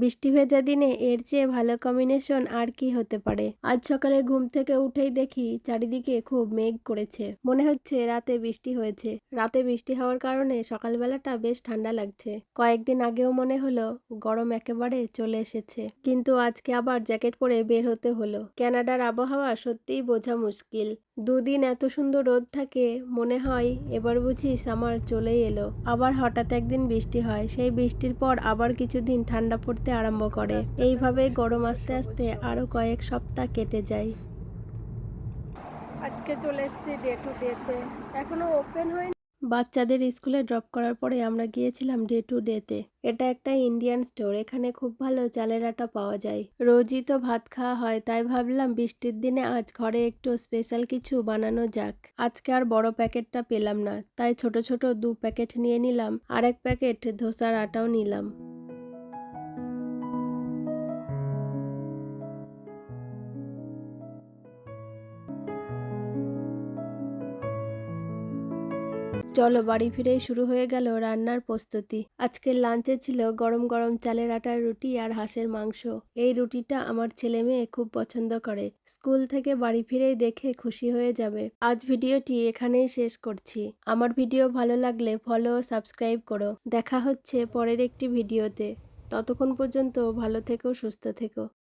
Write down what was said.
বৃষ্টি ভেজা দিনে এর চেয়ে ভালো কম্বিনেশন আর কি হতে পারে। আজ সকালে ঘুম থেকে উঠেই দেখি চারিদিকে খুব মেঘ করেছে, মনে হচ্ছে রাতে বৃষ্টি হয়েছে। রাতে বৃষ্টি হওয়ার কারণে সকালবেলাটা বেশ ঠান্ডা লাগছে। কয়েকদিন আগেও মনে হলো গরম একেবারে চলে এসেছে, কিন্তু আজকে আবার জ্যাকেট পরে বের হতে হলো। কানাডার আবহাওয়া সত্যিই বোঝা মুশকিল। দুদিন এত সুন্দর রোদ থাকে, মনে হয় এবার বুঝি সামার চলেই এলো। আবার হঠাৎ একদিন বৃষ্টি হয়, সেই বৃষ্টির পর আবার কিছুদিন ঠান্ডা পড়তে আরম্ভ করে। এইভাবে গরম আস্তে আস্তে আরো কয়েক সপ্তাহ কেটে যায়। আজকে চলে এসেছি ডে টু ডেতে, এখনো ওপেন হয়নি। বাচ্চাদের স্কুলে ড্রপ করার পরে আমরা গিয়েছিলাম ডে টু ডেতে। এটা একটা ইন্ডিয়ান স্টোর, এখানে খুব ভালো চালের আটা পাওয়া যায়। রোজই তো ভাত খাওয়া হয়, তাই ভাবলাম বৃষ্টির দিনে আজ ঘরে একটু স্পেশাল কিছু বানানো যাক। আজকে আর বড় প্যাকেটটা পেলাম না, তাই ছোট ছোট 2 প্যাকেট নিয়ে নিলাম, আর 1 প্যাকেট ধোসার আটাও নিলাম। চলো বাড়ি ফিরেই শুরু হয়ে গেল রান্নার প্রস্তুতি। আজকের লাঞ্চে ছিল গরম গরম চালের আটার রুটি আর হাঁসের মাংস। এই রুটিটা আমার ছেলে মেয়ে খুব পছন্দ করে, স্কুল থেকে বাড়ি ফিরেই দেখে খুশি হয়ে যাবে। আজ ভিডিওটি এখানেই শেষ করছি। আমার ভিডিও ভালো লাগলে ফলো ও সাবস্ক্রাইব করো। দেখা হচ্ছে পরের একটি ভিডিওতে। ততক্ষণ পর্যন্ত ভালো থেকো, সুস্থ থেকো।